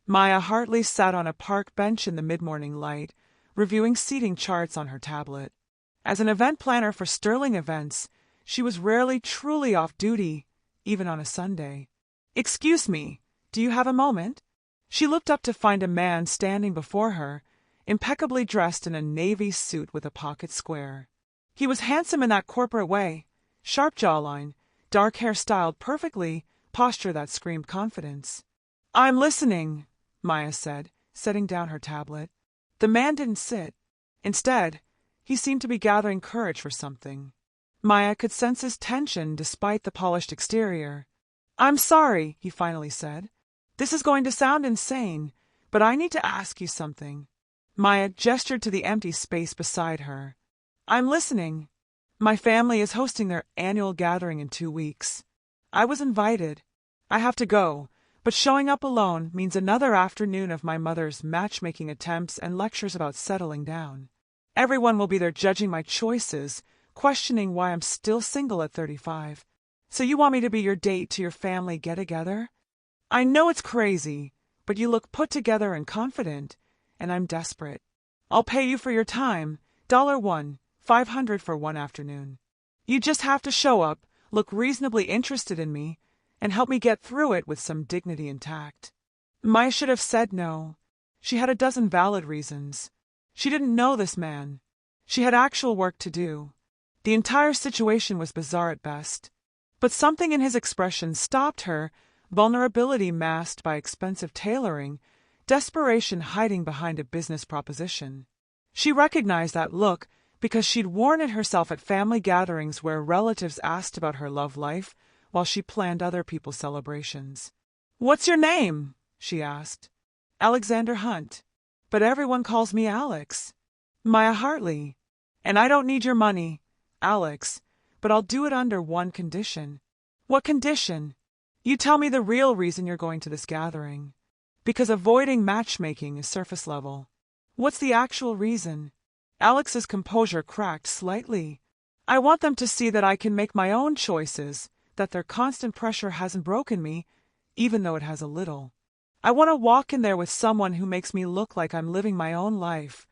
Maya Hartley sat on a park bench in the mid-morning light, reviewing seating charts on her tablet. As an event planner for Sterling Events, she was rarely truly off duty, even on a Sunday. "Excuse me, do you have a moment?" She looked up to find a man standing before her, impeccably dressed in a navy suit with a pocket square. He was handsome in that corporate way, sharp jawline, dark hair styled perfectly, posture that screamed confidence. "I'm listening," Maya said, setting down her tablet. The man didn't sit. Instead, he seemed to be gathering courage for something. Maya could sense his tension despite the polished exterior. "I'm sorry," he finally said. "This is going to sound insane, but I need to ask you something." Maya gestured to the empty space beside her. "I'm listening. My family is hosting their annual gathering in 2 weeks. I was invited. I have to go, but showing up alone means another afternoon of my mother's matchmaking attempts and lectures about settling down. Everyone will be there judging my choices, questioning why I'm still single at 35. So you want me to be your date to your family get-together? I know it's crazy, but you look put together and confident, and I'm desperate. I'll pay you for your time, $1, $500 for one afternoon. You just have to show up, look reasonably interested in me, and help me get through it with some dignity intact." Maya should have said no. She had a dozen valid reasons. She didn't know this man. She had actual work to do. The entire situation was bizarre at best. But something in his expression stopped her, vulnerability masked by expensive tailoring, desperation hiding behind a business proposition. She recognized that look because she'd worn it herself at family gatherings where relatives asked about her love life while she planned other people's celebrations. "What's your name?" she asked. "Alexander Hunt. But everyone calls me Alex." "Maya Hartley. And I don't need your money, Alex, but I'll do it under one condition." "What condition?" "You tell me the real reason you're going to this gathering. Because avoiding matchmaking is surface level." "What's the actual reason?" Alex's composure cracked slightly. "I want them to see that I can make my own choices, that their constant pressure hasn't broken me, even though it has a little. I want to walk in there with someone who makes me look like I'm living my own life,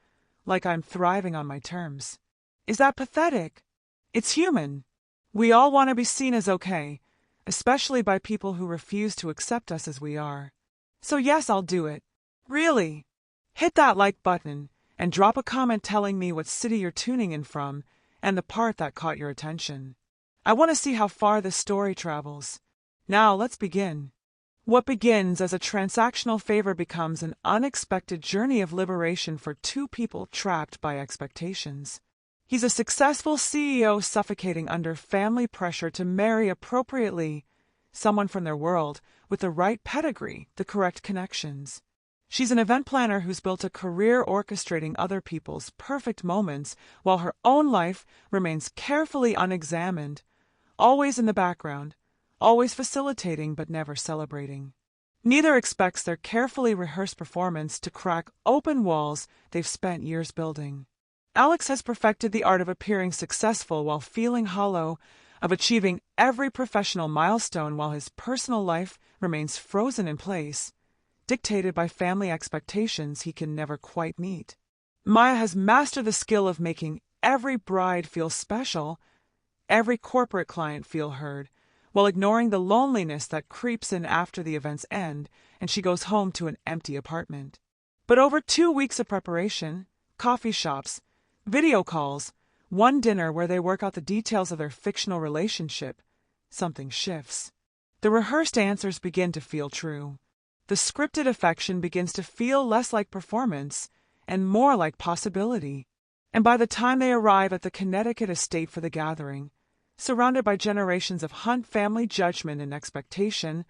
like I'm thriving on my terms." Is that pathetic? It's human. We all want to be seen as okay, especially by people who refuse to accept us as we are. So yes, I'll do it. Really. Hit that like button and drop a comment telling me what city you're tuning in from and the part that caught your attention. I want to see how far this story travels. Now let's begin. What begins as a transactional favor becomes an unexpected journey of liberation for two people trapped by expectations. He's a successful CEO suffocating under family pressure to marry appropriately, someone from their world, with the right pedigree, the correct connections. She's an event planner who's built a career orchestrating other people's perfect moments while her own life remains carefully unexamined, always in the background, always facilitating but never celebrating. Neither expects their carefully rehearsed performance to crack open walls they've spent years building. Alex has perfected the art of appearing successful while feeling hollow, of achieving every professional milestone while his personal life remains frozen in place, dictated by family expectations he can never quite meet. Maya has mastered the skill of making every bride feel special, every corporate client feel heard, while ignoring the loneliness that creeps in after the events end and she goes home to an empty apartment. But over 2 weeks of preparation, coffee shops, video calls, one dinner where they work out the details of their fictional relationship, something shifts. The rehearsed answers begin to feel true. The scripted affection begins to feel less like performance and more like possibility. And by the time they arrive at the Connecticut estate for the gathering, surrounded by generations of Hunt family judgment and expectation,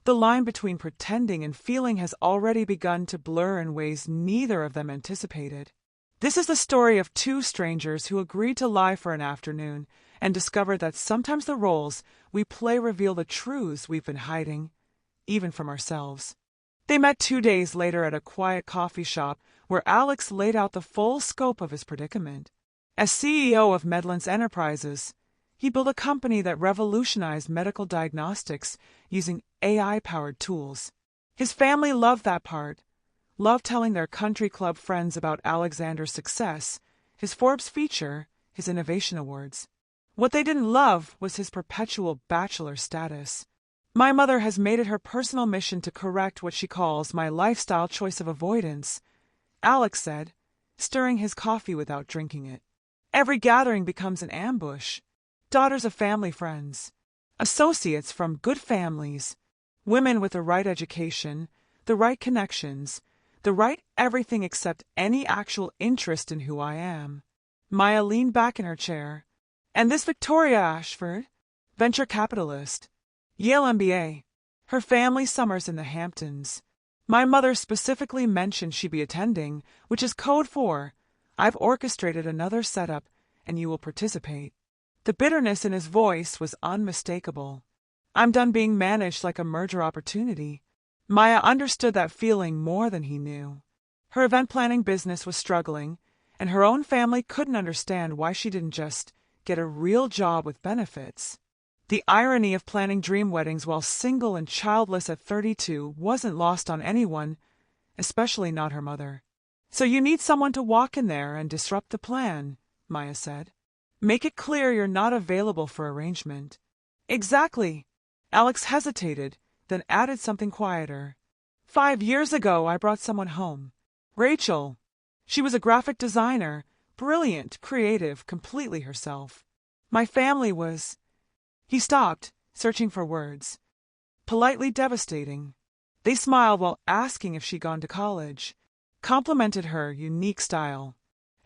the line between pretending and feeling has already begun to blur in ways neither of them anticipated. This is the story of two strangers who agreed to lie for an afternoon and discovered that sometimes the roles we play reveal the truths we've been hiding, even from ourselves. They met 2 days later at a quiet coffee shop where Alex laid out the full scope of his predicament. As CEO of Medlance Enterprises, he built a company that revolutionized medical diagnostics using AI-powered tools. His family loved that part, loved telling their country club friends about Alexander's success, his Forbes feature, his innovation awards. What they didn't love was his perpetual bachelor status. My mother has made it her personal mission to correct what she calls my lifestyle choice of avoidance, Alex said, stirring his coffee without drinking it. Every gathering becomes an ambush. Daughters of family friends, associates from good families, women with the right education, the right connections, the right everything except any actual interest in who I am. Maya leaned back in her chair. And this Victoria Ashford, venture capitalist, Yale MBA, her family summers in the Hamptons. My mother specifically mentioned she'd be attending, which is code for, I've orchestrated another setup and you will participate. The bitterness in his voice was unmistakable. I'm done being managed like a merger opportunity. Maya understood that feeling more than he knew. Her event planning business was struggling, and her own family couldn't understand why she didn't just get a real job with benefits. The irony of planning dream weddings while single and childless at 32 wasn't lost on anyone, especially not her mother. So you need someone to walk in there and disrupt the plan, Maya said. Make it clear you're not available for arrangement. Exactly. Alex hesitated, then added something quieter. 5 years ago, I brought someone home. Rachel. She was a graphic designer, brilliant, creative, completely herself. My family was... He stopped, searching for words. Politely devastating. They smiled while asking if she'd gone to college. Complimented her unique style.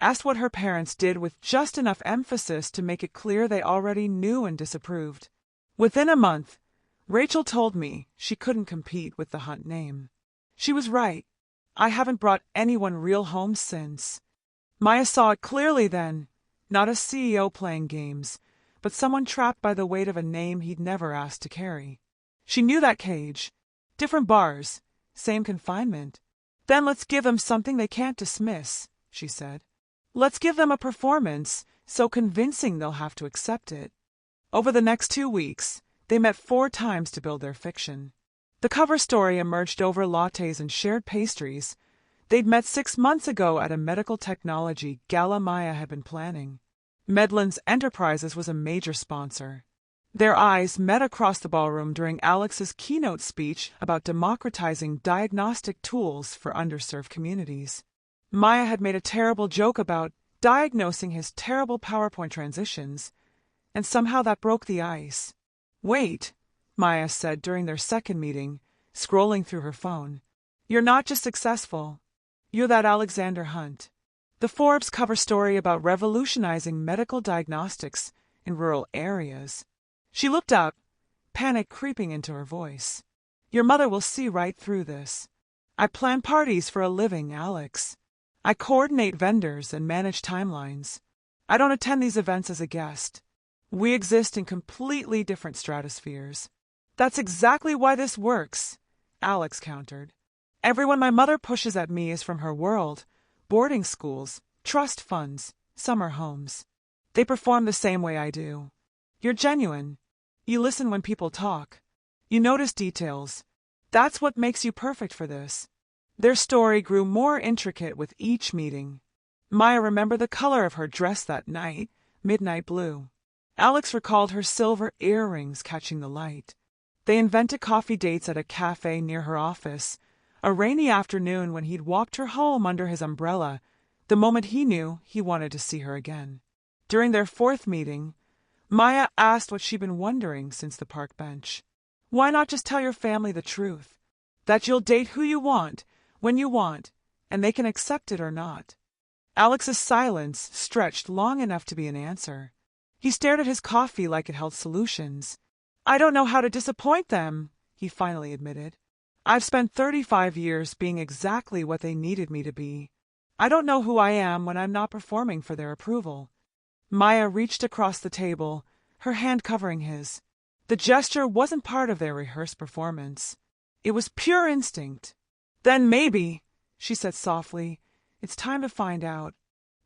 Asked what her parents did with just enough emphasis to make it clear they already knew and disapproved. Within a month, Rachel told me she couldn't compete with the Hunt name. She was right. I haven't brought anyone real home since. Maya saw it clearly then, not a CEO playing games, but someone trapped by the weight of a name he'd never asked to carry. She knew that cage. Different bars, same confinement. Then let's give them something they can't dismiss, she said. Let's give them a performance so convincing they'll have to accept it. Over the next 2 weeks, they met 4 times to build their fiction. The cover story emerged over lattes and shared pastries. They'd met 6 months ago at a medical technology gala Maya had been planning. Medlin's Enterprises was a major sponsor. Their eyes met across the ballroom during Alex's keynote speech about democratizing diagnostic tools for underserved communities. Maya had made a terrible joke about diagnosing his terrible PowerPoint transitions, and somehow that broke the ice. Wait, Maya said during their second meeting, scrolling through her phone. You're not just successful. You're that Alexander Hunt. The Forbes cover story about revolutionizing medical diagnostics in rural areas. She looked up, panic creeping into her voice. Your mother will see right through this. I plan parties for a living, Alex. I coordinate vendors and manage timelines. I don't attend these events as a guest. We exist in completely different stratospheres. That's exactly why this works, Alex countered. Everyone my mother pushes at me is from her world, boarding schools, trust funds, summer homes. They perform the same way I do. You're genuine. You listen when people talk. You notice details. That's what makes you perfect for this. Their story grew more intricate with each meeting. Maya remembered the color of her dress that night, midnight blue. Alex recalled her silver earrings catching the light. They invented coffee dates at a cafe near her office, a rainy afternoon when he'd walked her home under his umbrella, the moment he knew he wanted to see her again. During their 4th meeting, Maya asked what she'd been wondering since the park bench. Why not just tell your family the truth? That you'll date who you want, when you want, and they can accept it or not. Alex's silence stretched long enough to be an answer. He stared at his coffee like it held solutions. I don't know how to disappoint them, he finally admitted. I've spent 35 years being exactly what they needed me to be. I don't know who I am when I'm not performing for their approval. Maya reached across the table, her hand covering his. The gesture wasn't part of their rehearsed performance. It was pure instinct. Then maybe, she said softly, it's time to find out.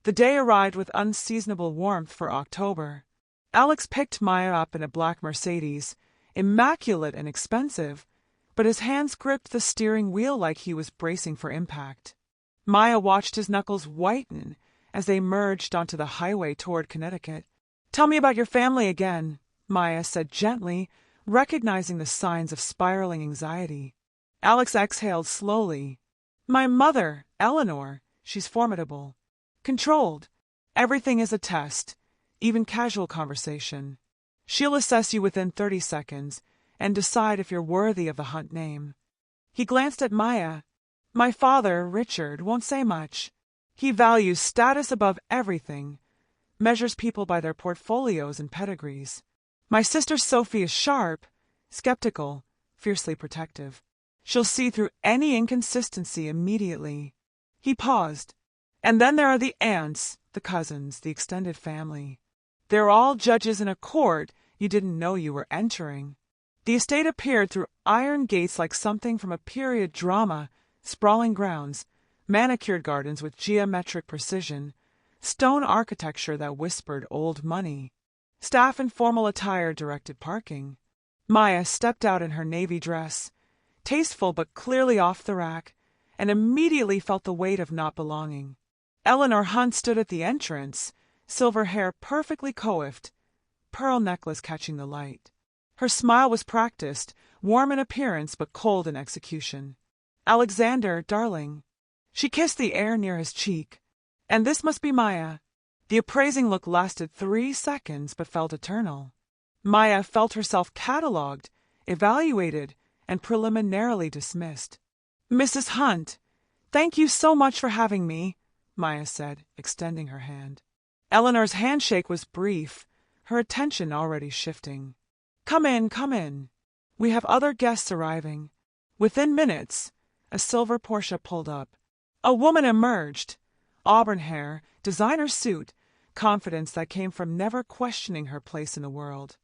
The day arrived with unseasonable warmth for October. Alex picked Maya up in a black Mercedes, immaculate and expensive, but his hands gripped the steering wheel like he was bracing for impact. Maya watched his knuckles whiten as they merged onto the highway toward Connecticut. "Tell me about your family again," Maya said gently, recognizing the signs of spiraling anxiety. Alex exhaled slowly. "My mother, Eleanor, she's formidable. Controlled. Everything is a test, even casual conversation. She'll assess you within 30 seconds and decide if you're worthy of the Hunt name." He glanced at Maya. "My father, Richard, won't say much. He values status above everything, measures people by their portfolios and pedigrees. My sister Sophie is sharp, skeptical, fiercely protective. She'll see through any inconsistency immediately." He paused. "And then there are the aunts, the cousins, the extended family. They're all judges in a court you didn't know you were entering." The estate appeared through iron gates like something from a period drama, sprawling grounds, manicured gardens with geometric precision, stone architecture that whispered old money. Staff in formal attire directed parking. Maya stepped out in her navy dress, tasteful but clearly off the rack, and immediately felt the weight of not belonging. Eleanor Hunt stood at the entrance, silver hair perfectly coiffed, pearl necklace catching the light. Her smile was practiced, warm in appearance but cold in execution. "Alexander, darling." She kissed the air near his cheek. "And this must be Maya." The appraising look lasted 3 seconds but felt eternal. Maya felt herself catalogued, evaluated, and preliminarily dismissed. "Mrs. Hunt, thank you so much for having me," Maya said, extending her hand. Eleanor's handshake was brief, her attention already shifting. Come in. We have other guests arriving." Within minutes, a silver Porsche pulled up. A woman emerged, auburn hair, designer suit, confidence that came from never questioning her place in the world.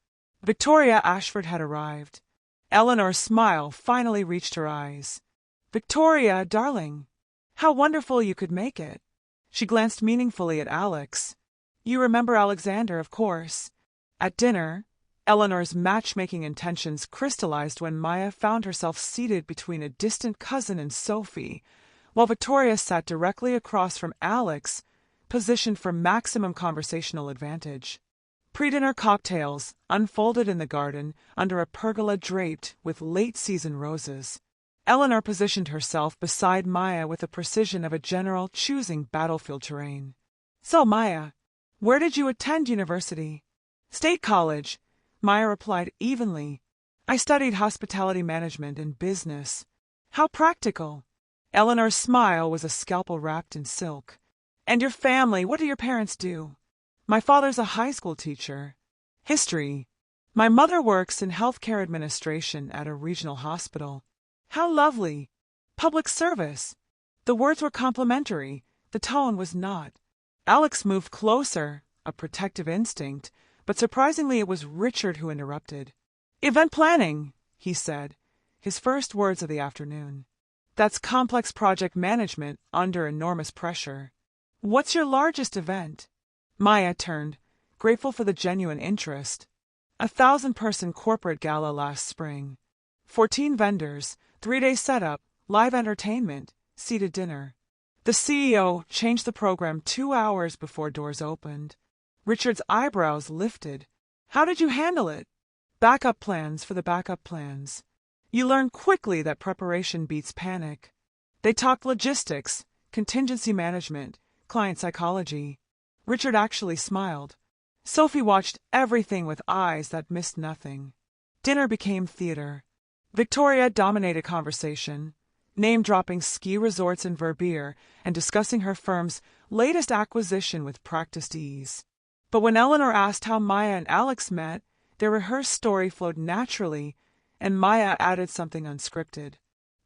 Victoria Ashford had arrived. Eleanor's smile finally reached her eyes. "Victoria, darling, how wonderful you could make it." She glanced meaningfully at Alex. "You remember Alexander, of course." At dinner, Eleanor's matchmaking intentions crystallized when Maya found herself seated between a distant cousin and Sophie, while Victoria sat directly across from Alex, positioned for maximum conversational advantage. Pre-dinner cocktails unfolded in the garden under a pergola draped with late-season roses. Eleanor positioned herself beside Maya with the precision of a general choosing battlefield terrain. "So, Maya, where did you attend university?" "State College," Maya replied evenly. "I studied hospitality management and business." "How practical." Eleanor's smile was a scalpel wrapped in silk. "And your family, what do your parents do?" "My father's a high school teacher." "History." "My mother works in healthcare administration at a regional hospital." "How lovely." "Public service." The words were complimentary, the tone was not. Alex moved closer, a protective instinct, but surprisingly it was Richard who interrupted. "Event planning," he said, his first words of the afternoon. "That's complex project management under enormous pressure." "What's your largest event?" Maya turned, grateful for the genuine interest. 1,000-person corporate gala last spring. 14 vendors, 3-day setup, live entertainment, seated dinner. The CEO changed the program 2 hours before doors opened. Richard's eyebrows lifted. "How did you handle it?" "Backup plans for the backup plans." You learn quickly that preparation beats panic. They talked logistics, contingency management, client psychology. Richard actually smiled. Sophie watched everything with eyes that missed nothing. Dinner became theater. Victoria dominated conversation, name-dropping ski resorts in Verbier and discussing her firm's latest acquisition with practiced ease. But when Eleanor asked how Maya and Alex met, their rehearsed story flowed naturally, and Maya added something unscripted.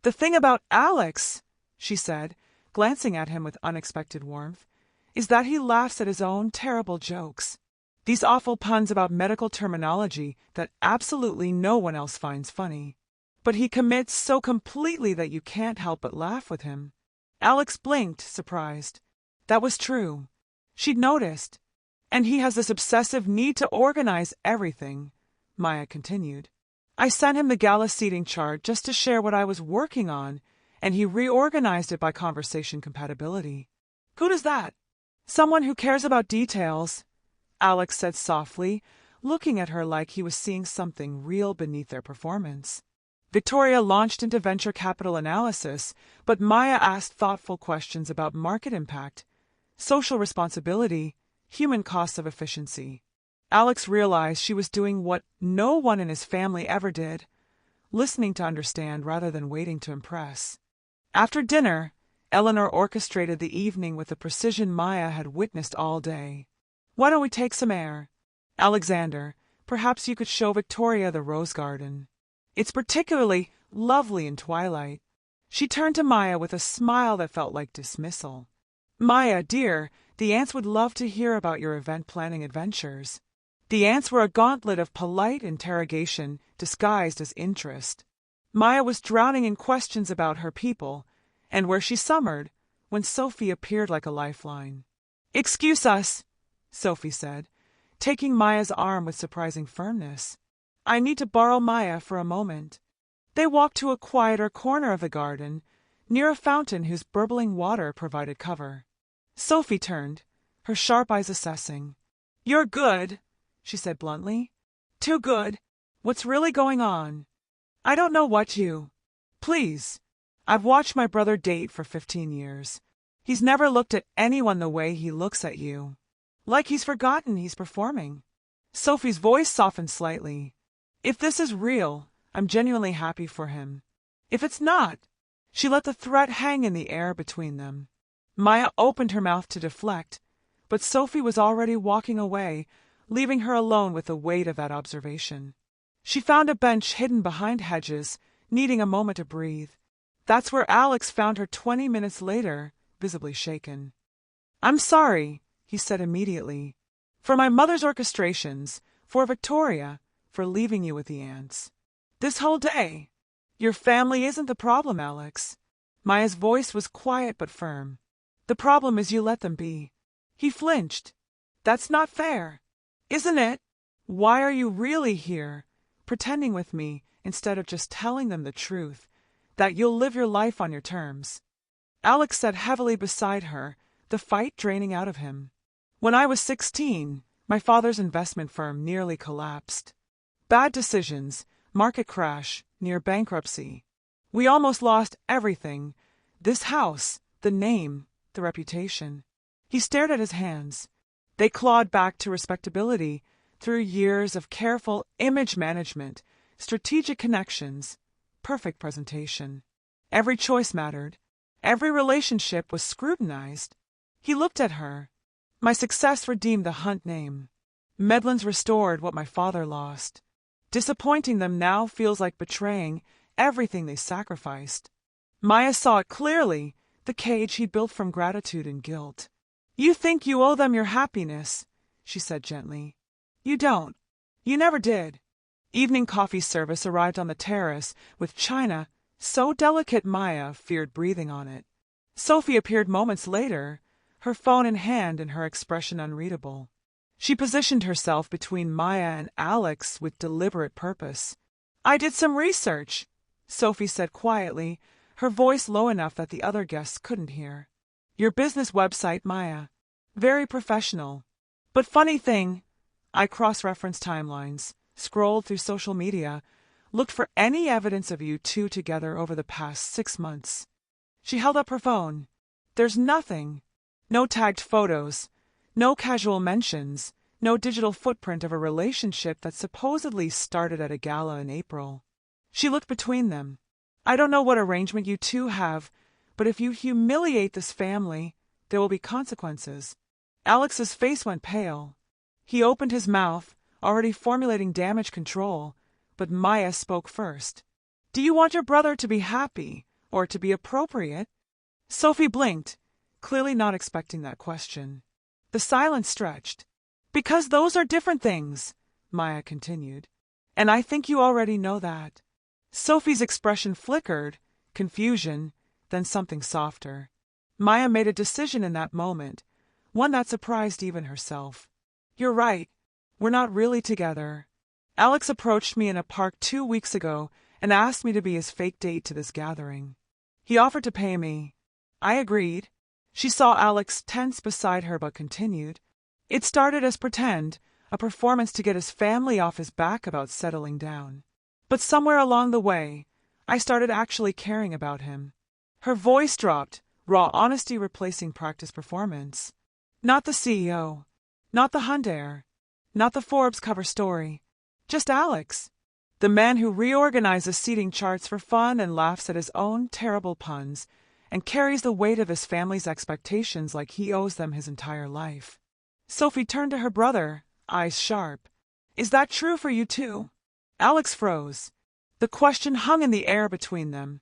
"The thing about Alex," she said, glancing at him with unexpected warmth, "is that he laughs at his own terrible jokes. These awful puns about medical terminology that absolutely no one else finds funny. But he commits so completely that you can't help but laugh with him." Alex blinked, surprised. That was true. She'd noticed. "And he has this obsessive need to organize everything," Maya continued. I sent him the gala seating chart just to share what I was working on, and he reorganized it by conversation compatibility. Who does that? Someone who cares about details, Alex said softly, looking at her like he was seeing something real beneath their performance. Victoria launched into venture capital analysis, but Maya asked thoughtful questions about market impact, social responsibility, human costs of efficiency. Alex realized she was doing what no one in his family ever did, listening to understand rather than waiting to impress. After dinner, Eleanor orchestrated the evening with the precision Maya had witnessed all day. "Why don't we take some air? Alexander, perhaps you could show Victoria the rose garden. It's particularly lovely in twilight." She turned to Maya with a smile that felt like dismissal. "Maya, dear, the ants would love to hear about your event planning adventures." The ants were a gauntlet of polite interrogation disguised as interest. Maya was drowning in questions about her people and where she summered when Sophie appeared like a lifeline. "Excuse us," Sophie said, taking Maya's arm with surprising firmness. "I need to borrow Maya for a moment." They walked to a quieter corner of the garden, near a fountain whose burbling water provided cover. Sophie turned, her sharp eyes assessing. "You're good," she said bluntly. "Too good. What's really going on?" "I don't know what you—" "Please. I've watched my brother date for 15 years. He's never looked at anyone the way he looks at you. Like he's forgotten he's performing." Sophie's voice softened slightly. "If this is real, I'm genuinely happy for him. If it's not—" She let the threat hang in the air between them. Maya opened her mouth to deflect, but Sophie was already walking away, leaving her alone with the weight of that observation. She found a bench hidden behind hedges, needing a moment to breathe. That's where Alex found her 20 minutes later, visibly shaken. "I'm sorry," he said immediately. "For my mother's orchestrations, for Victoria, for leaving you with the ants. This whole day. Your family isn't the problem, Alex." Maya's voice was quiet but firm. "The problem is you let them be." He flinched. "That's not fair. Isn't it? Why are you really here, pretending with me, instead of just telling them the truth, that you'll live your life on your terms?" Alex sat heavily beside her, the fight draining out of him. "When I was 16, my father's investment firm nearly collapsed. Bad decisions, market crash, near bankruptcy. We almost lost everything. This house, the name, the reputation." He stared at his hands. They clawed back to respectability through years of careful image management, strategic connections, perfect presentation. Every choice mattered. Every relationship was scrutinized. He looked at her. "My success redeemed the Hunt name. Medlin's restored what my father lost. Disappointing them now feels like betraying everything they sacrificed." Maya saw it clearly, the cage he built from gratitude and guilt. "You think you owe them your happiness," she said gently. "You don't. You never did." Evening coffee service arrived on the terrace with china so delicate Maya feared breathing on it. Sophie appeared moments later, her phone in hand and her expression unreadable. She positioned herself between Maya and Alex with deliberate purpose. "I did some research," Sophie said quietly, her voice low enough that the other guests couldn't hear. "Your business website, Maya. Very professional. But funny thing, I cross-referenced timelines, scrolled through social media, looked for any evidence of you two together over the past 6 months." She held up her phone. "There's nothing. No tagged photos, no casual mentions, no digital footprint of a relationship that supposedly started at a gala in April." She looked between them. "I don't know what arrangement you two have, but if you humiliate this family, there will be consequences." Alex's face went pale. He opened his mouth, already formulating damage control, but Maya spoke first. "Do you want your brother to be happy, or to be appropriate?" Sophie blinked, clearly not expecting that question. The silence stretched. "Because those are different things," Maya continued. "And I think you already know that." Sophie's expression flickered, confusion, then something softer. Maya made a decision in that moment, one that surprised even herself. "You're right. We're not really together. Alex approached me in a park 2 weeks ago and asked me to be his fake date to this gathering. He offered to pay me. I agreed. She saw Alex tense beside her but continued. It started as pretend, a performance to get his family off his back about settling down. But somewhere along the way, I started actually caring about him. Her voice dropped, raw honesty replacing practice performance. Not the CEO, not the Hunt heir, not the Forbes cover story. Just Alex, the man who reorganizes seating charts for fun and laughs at his own terrible puns and carries the weight of his family's expectations like he owes them his entire life. Sophie turned to her brother, eyes sharp. Is that true for you too? Alex froze. The question hung in the air between them.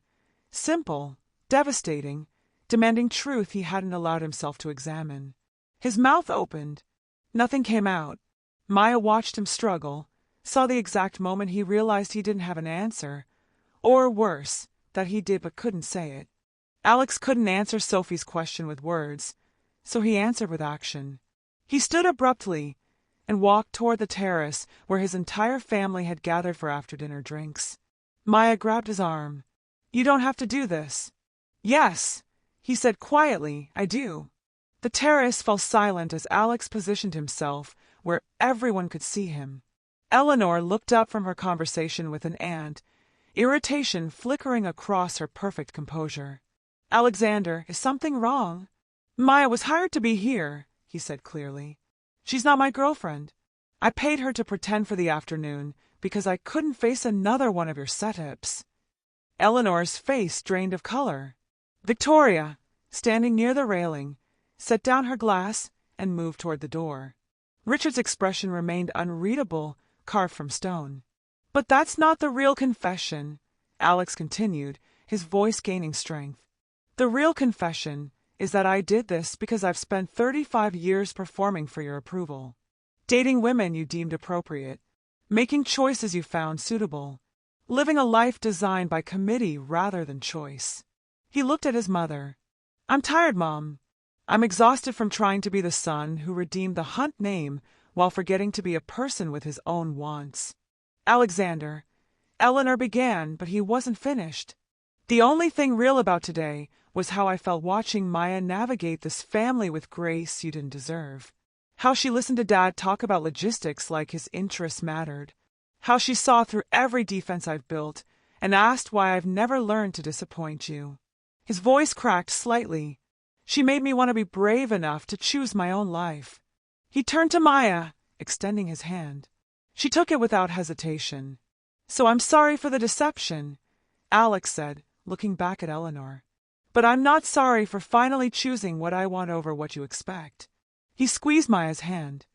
Simple, devastating, demanding truth he hadn't allowed himself to examine. His mouth opened. Nothing came out. Maya watched him struggle, saw the exact moment he realized he didn't have an answer, or worse, that he did but couldn't say it. Alex couldn't answer Sophie's question with words, so he answered with action. He stood abruptly and walked toward the terrace where his entire family had gathered for after-dinner drinks. Maya grabbed his arm. You don't have to do this. Yes, he said quietly, I do. The terrace fell silent as Alex positioned himself where everyone could see him. Eleanor looked up from her conversation with an aunt, irritation flickering across her perfect composure. Alexander, is something wrong? Maya was hired to be here, he said clearly. She's not my girlfriend. I paid her to pretend for the afternoon because I couldn't face another one of your setups. Eleanor's face drained of color. Victoria, standing near the railing, set down her glass and moved toward the door. Richard's expression remained unreadable, carved from stone. But that's not the real confession, Alex continued, his voice gaining strength. The real confession is that I did this because I've spent 35 years performing for your approval, dating women you deemed appropriate, making choices you found suitable, living a life designed by committee rather than choice. He looked at his mother. I'm tired, Mom. I'm exhausted from trying to be the son who redeemed the Hunt name while forgetting to be a person with his own wants. Alexander, Eleanor began, but he wasn't finished. The only thing real about today was how I felt watching Maya navigate this family with grace you didn't deserve. How she listened to Dad talk about logistics like his interests mattered. How she saw through every defense I've built and asked why I've never learned to disappoint you. His voice cracked slightly. She made me want to be brave enough to choose my own life. He turned to Maya, extending his hand. She took it without hesitation. So I'm sorry for the deception, Alex said, looking back at Eleanor. But I'm not sorry for finally choosing what I want over what you expect. He squeezed Maya's hand.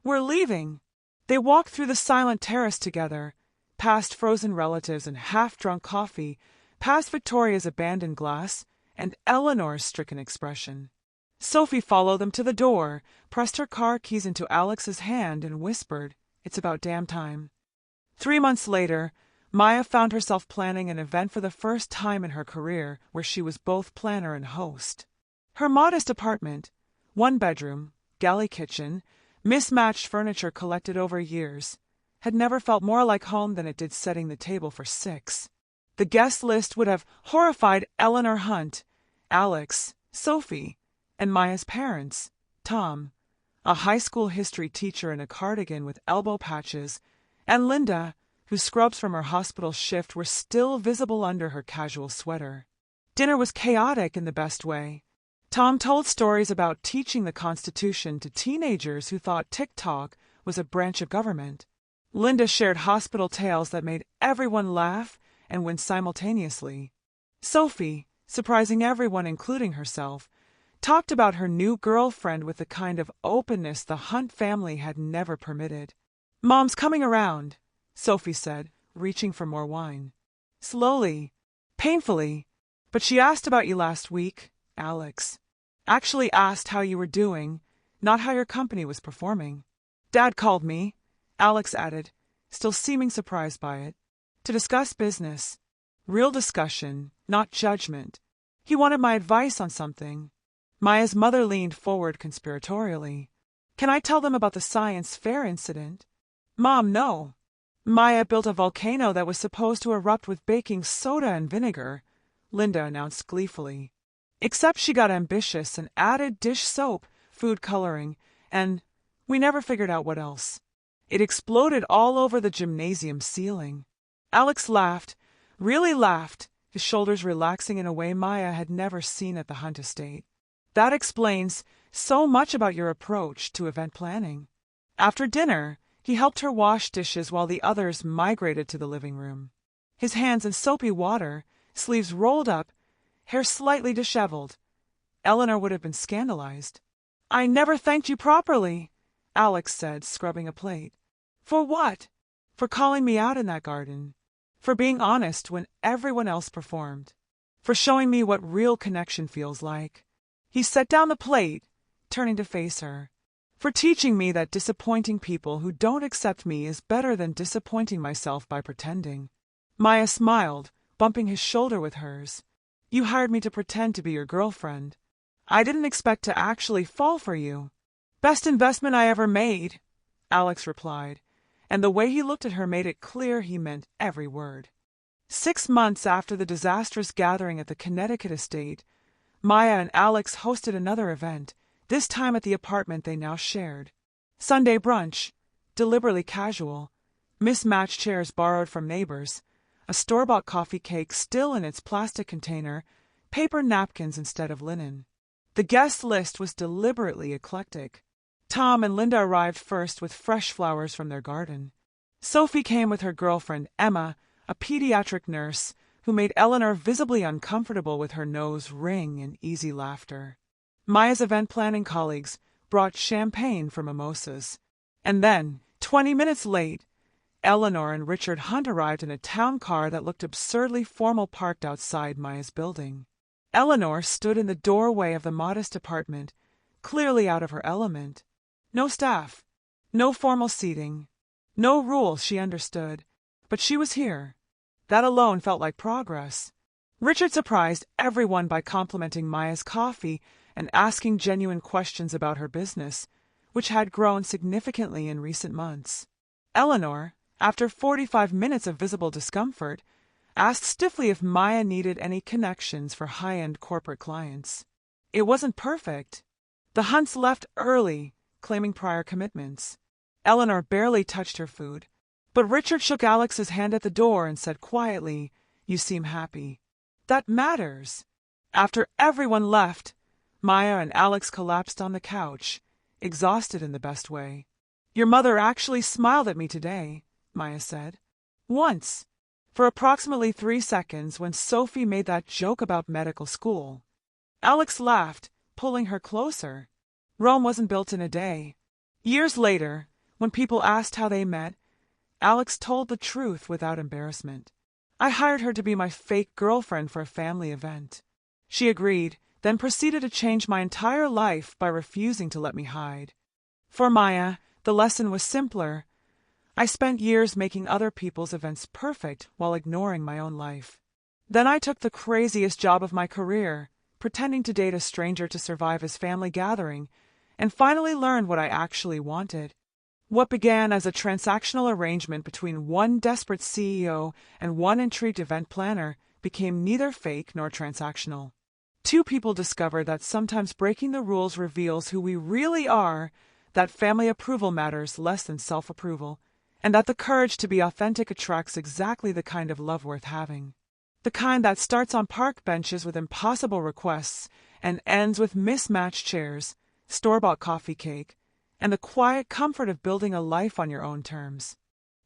We're leaving. They walked through the silent terrace together, past frozen relatives and half-drunk coffee, past Victoria's abandoned glass, and Eleanor's stricken expression. Sophie followed them to the door, pressed her car keys into Alex's hand, and whispered, It's about damn time. 3 months later, Maya found herself planning an event for the first time in her career where she was both planner and host. Her modest apartment, 1 bedroom, galley kitchen, mismatched furniture collected over years, had never felt more like home than it did setting the table for 6. The guest list would have horrified Eleanor Hunt, Alex, Sophie, and Maya's parents, Tom, a high school history teacher in a cardigan with elbow patches, and Linda, whose scrubs from her hospital shift were still visible under her casual sweater. Dinner was chaotic in the best way. Tom told stories about teaching the Constitution to teenagers who thought TikTok was a branch of government. Linda shared hospital tales that made everyone laugh and win simultaneously. Sophie, surprising everyone including herself, talked about her new girlfriend with the kind of openness the Hunt family had never permitted. Mom's coming around, Sophie said, reaching for more wine. Slowly, painfully, but she asked about you last week, Alex. Actually asked how you were doing, not how your company was performing. Dad called me, Alex added, still seeming surprised by it, to discuss business. Real discussion, not judgment. He wanted my advice on something. Maya's mother leaned forward conspiratorially. Can I tell them about the science fair incident? Mom, no. Maya built a volcano that was supposed to erupt with baking soda and vinegar, Linda announced gleefully. Except she got ambitious and added dish soap, food coloring, and we never figured out what else. It exploded all over the gymnasium ceiling. Alex laughed, really laughed, his shoulders relaxing in a way Maya had never seen at the Hunt estate. That explains so much about your approach to event planning. After dinner, he helped her wash dishes while the others migrated to the living room. His hands in soapy water, sleeves rolled up, hair slightly disheveled. Eleanor would have been scandalized. "I never thanked you properly," Alex said, scrubbing a plate. "For what?" "For calling me out in that garden. For being honest when everyone else performed. For showing me what real connection feels like." He set down the plate, turning to face her. "For teaching me that disappointing people who don't accept me is better than disappointing myself by pretending." Maya smiled, bumping his shoulder with hers. "You hired me to pretend to be your girlfriend. I didn't expect to actually fall for you." "Best investment I ever made," Alex replied, and the way he looked at her made it clear he meant every word. 6 months after the disastrous gathering at the Connecticut estate, Maya and Alex hosted another event, this time at the apartment they now shared. Sunday brunch, deliberately casual, mismatched chairs borrowed from neighbors, a store-bought coffee cake still in its plastic container, paper napkins instead of linen. The guest list was deliberately eclectic. Tom and Linda arrived first with fresh flowers from their garden. Sophie came with her girlfriend, Emma, a pediatric nurse, who made Eleanor visibly uncomfortable with her nose ring and easy laughter. Maya's event planning colleagues brought champagne for mimosas. And then, 20 minutes late, Eleanor and Richard Hunt arrived in a town car that looked absurdly formal parked outside Maya's building. Eleanor stood in the doorway of the modest apartment, clearly out of her element. No staff, no formal seating, no rules she understood, but she was here. That alone felt like progress. Richard surprised everyone by complimenting Maya's coffee and asking genuine questions about her business, which had grown significantly in recent months. Eleanor, after 45 minutes of visible discomfort, asked stiffly if Maya needed any connections for high-end corporate clients. It wasn't perfect. The Hunts left early, claiming prior commitments. Eleanor barely touched her food, but Richard shook Alex's hand at the door and said quietly, "You seem happy." That matters. After everyone left, Maya and Alex collapsed on the couch, exhausted in the best way. "Your mother actually smiled at me today," Maya said. "Once. For approximately 3 seconds when Sophie made that joke about medical school." Alex laughed, pulling her closer. Rome wasn't built in a day. Years later, when people asked how they met, Alex told the truth without embarrassment. "I hired her to be my fake girlfriend for a family event." She agreed, then proceeded to change my entire life by refusing to let me hide. For Maya, the lesson was simpler. I spent years making other people's events perfect while ignoring my own life. Then I took the craziest job of my career, pretending to date a stranger to survive his family gathering, and finally learned what I actually wanted. What began as a transactional arrangement between one desperate CEO and one intrigued event planner became neither fake nor transactional. 2 people discovered that sometimes breaking the rules reveals who we really are, that family approval matters less than self-approval, and that the courage to be authentic attracts exactly the kind of love worth having. The kind that starts on park benches with impossible requests and ends with mismatched chairs, store-bought coffee cake, and the quiet comfort of building a life on your own terms.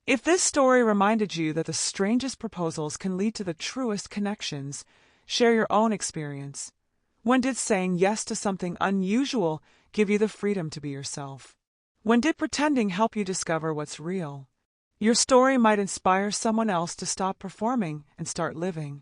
If this story reminded you that the strangest proposals can lead to the truest connections, share your own experience. When did saying yes to something unusual give you the freedom to be yourself? When did pretending help you discover what's real? Your story might inspire someone else to stop performing and start living.